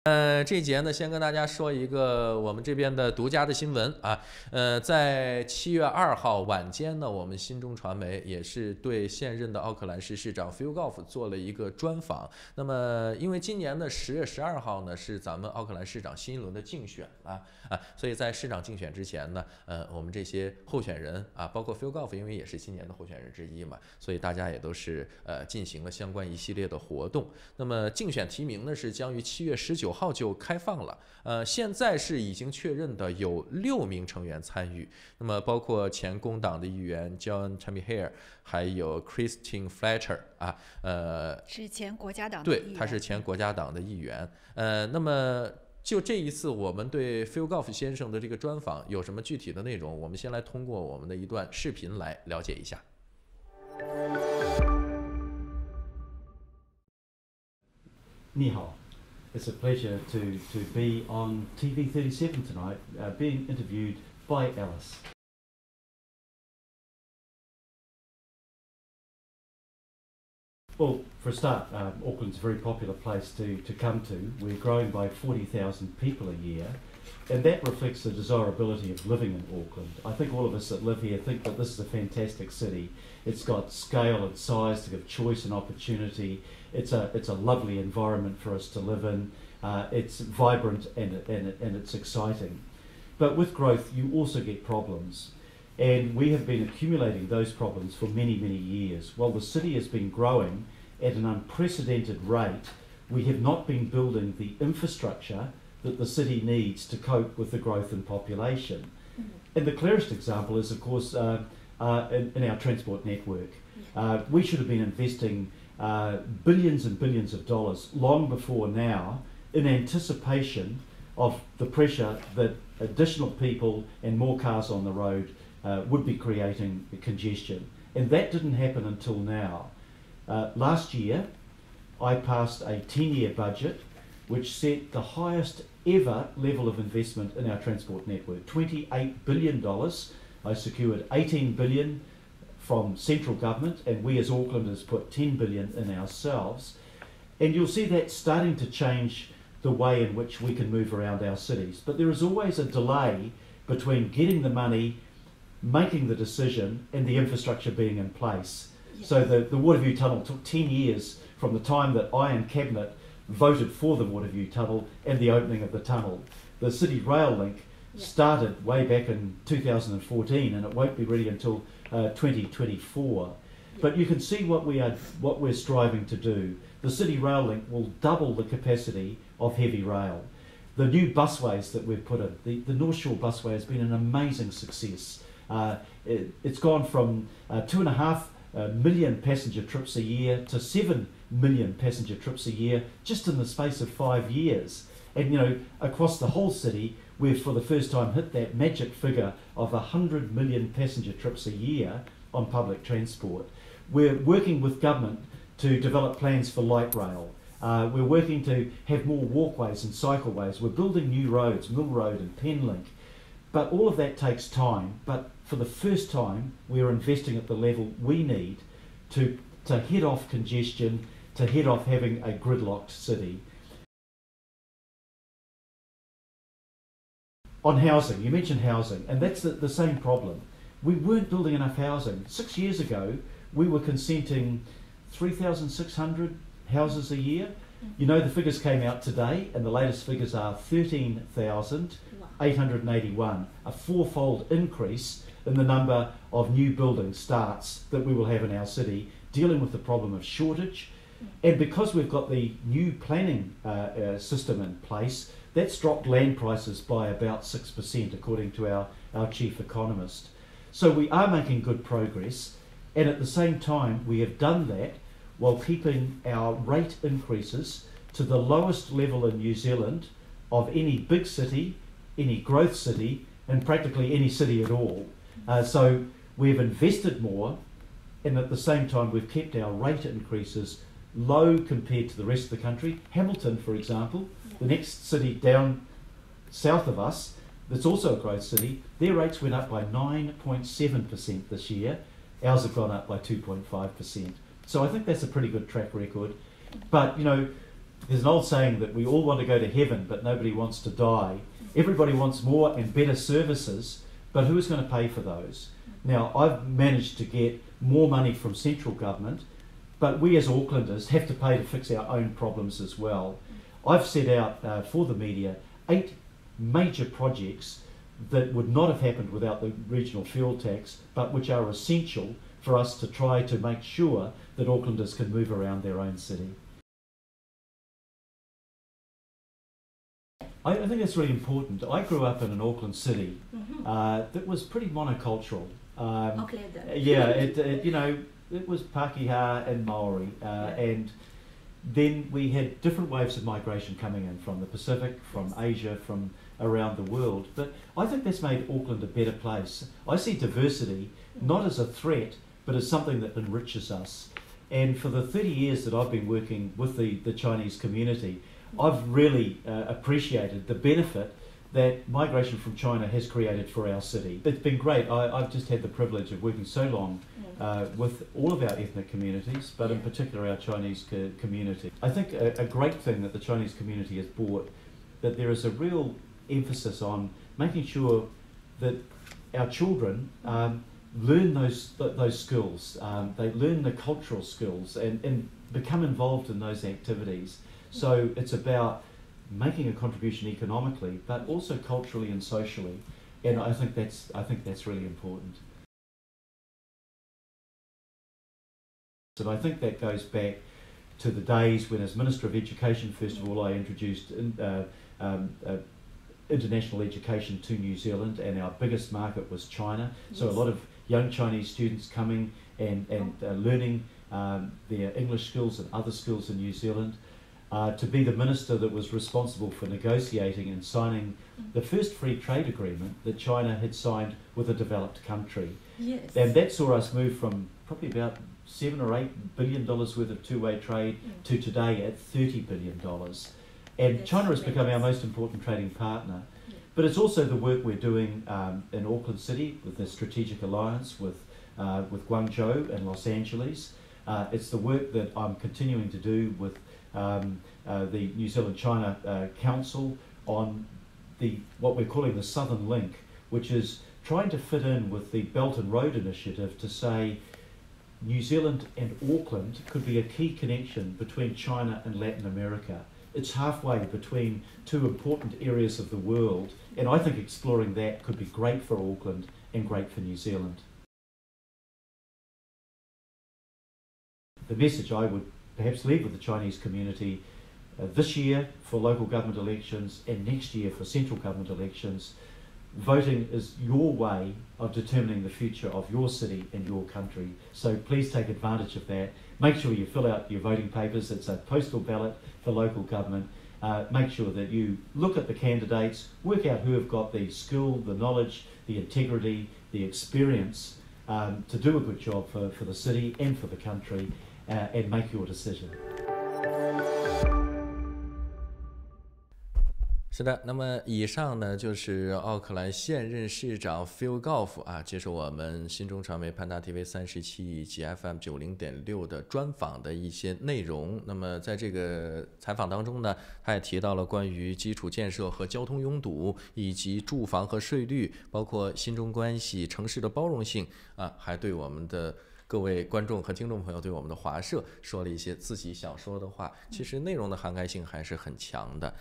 这一节呢，先跟大家说一个我们这边的独家的新闻啊。在7月2号晚间呢，我们新中传媒也是对现任的奥克兰市市长 Phil Goff 做了一个专访。那么，因为今年的10月12号呢，是咱们奥克兰市长新一轮的竞选所以在市长竞选之前呢，我们这些候选人包括 Phil Goff， 因为也是今年的候选人之一嘛，所以大家也都是进行了相关一系列的活动。那么竞选提名呢，是将于7月19号就开放了。现在是已经确认的有6名成员参与，那么包括前工党的议员John Tamihere， 还有 Christine Fletcher 是前国家党的议员。对，他是前国家党的议员。那么就这一次我们对 Phil Goff 先生的这个专访有什么具体的内容，我们先来通过我们的一段视频来了解一下。你好。It's a pleasure to be on TV37 tonight, being interviewed by Alice. Well, for a start, Auckland's a very popular place to come to. We're growing by 40,000 people a year, and that reflects the desirability of living in Auckland. I think all of us that live here think that this is a fantastic city. It's got scale and size to give choice and opportunity. It's a lovely environment for us to live in. It's vibrant and it's exciting. But with growth, you also get problems. And we have been accumulating those problems for many, many years. While the city has been growing at an unprecedented rate, we have not been building the infrastructure that the city needs to cope with the growth in population. And the clearest example is, of course, in our transport network. We should have been investing billions and billions of dollars long before now in anticipation of the pressure that additional people and more cars on the road would be creating congestion. And that didn't happen until now. Last year, I passed a 10-year budget which set the highest ever level of investment in our transport network, $28 billion. I secured $18 billion from central government, and we as Aucklanders put $10 billion in ourselves. And you'll see that starting to change the way in which we can move around our cities. But there is always a delay between getting the money, making the decision, and the infrastructure being in place. Yes. So the Waterview Tunnel took 10 years from the time that I and Cabinet voted for the Waterview Tunnel and the opening of the tunnel. The City Rail Link started way back in 2014, and it won't be ready until 2024. But you can see what we're striving to do. The City Rail Link will double the capacity of heavy rail. The new busways that we've put in, the North Shore busway has been an amazing success. It's gone from 2.5 million passenger trips a year to 7 million passenger trips a year just in the space of 5 years. And, you know, across the whole city, we've for the first time hit that magic figure of 100 million passenger trips a year on public transport. We're working with government to develop plans for light rail. We're working to have more walkways and cycleways. We're building new roads, Mill Road and Penlink. But all of that takes time. But for the first time, we're investing at the level we need to head off congestion, to head off having a gridlocked city. On housing, you mentioned housing, and that's the same problem. We weren't building enough housing. 6 years ago, we were consenting 3,600 houses a year. You know, the figures came out today, and the latest figures are 13,881, a fourfold increase in the number of new building starts that we will have in our city, dealing with the problem of shortage. And because we've got the new planning system in place, that's dropped land prices by about 6%, according to our chief economist. So we are making good progress, and at the same time we have done that while keeping our rate increases to the lowest level in New Zealand of any big city, any growth city, and practically any city at all. So we've invested more, and at the same time we've kept our rate increases low compared to the rest of the country. Hamilton, for example, the next city down south of us, that's also a growth city, their rates went up by 9.7% this year. Ours have gone up by 2.5%. So I think that's a pretty good track record. But, you know, There's an old saying that we all want to go to heaven, but nobody wants to die. Everybody wants more and better services, but who is going to pay for those? Now, I've managed to get more money from central government, but we as Aucklanders have to pay to fix our own problems as well. I've set out for the media 8 major projects that would not have happened without the regional fuel tax, but which are essential for us to try to make sure that Aucklanders can move around their own city. I think it's really important. I grew up in an Auckland city that was pretty monocultural. Yeah, it was Pākehā and Maori, and then we had different waves of migration coming in from the Pacific, from Asia, from around the world. But I think that's made Auckland a better place. I see diversity not as a threat, but as something that enriches us. And for the 30 years that I've been working with the Chinese community, I've really appreciated the benefit that migration from China has created for our city. It's been great. I've just had the privilege of working so long with all of our ethnic communities, but in particular our Chinese community. I think a great thing that the Chinese community has brought, that there is a real emphasis on making sure that our children learn those skills. They learn the cultural skills and become involved in those activities. So it's about making a contribution economically, but also culturally and socially, and I think that's really important. And I think that goes back to the days when, as Minister of Education, first of all, I introduced international education to New Zealand, and our biggest market was China. So a lot of young Chinese students coming and learning their English skills and other skills in New Zealand. To be the minister that was responsible for negotiating and signing the first free trade agreement that China had signed with a developed country. Yes. And that saw us move from probably about $7 or $8 billion worth of two-way trade to today at $30 billion. And that's China has become our most important trading partner. Yeah. But it's also the work we're doing in Auckland City with the strategic alliance with Guangzhou and Los Angeles. It's the work that I'm continuing to do with the New Zealand-China Council on what we're calling the Southern Link, which is trying to fit in with the Belt and Road Initiative to say New Zealand and Auckland could be a key connection between China and Latin America. It's halfway between two important areas of the world, and I think exploring that could be great for Auckland and great for New Zealand. The message I would perhaps leave with the Chinese community this year for local government elections and next year for central government elections, voting is your way of determining the future of your city and your country. So please take advantage of that. Make sure you fill out your voting papers. It's a postal ballot for local government. Make sure that you look at the candidates, work out who have got the skill, the knowledge, the integrity, the experience to do a good job for the city and for the country, and make your decision. 是的，那么以上呢就是奥克兰现任市长 Phil Goff 啊接受我们新中传媒潘达 TV 37以及 FM 90.6的专访的一些内容。那么在这个采访当中呢，他也提到了关于基础建设和交通拥堵，以及住房和税率，包括新中关系、城市的包容性啊，还对我们的各位观众和听众朋友对我们的华社说了一些自己想说的话，其实内容的涵盖性还是很强的。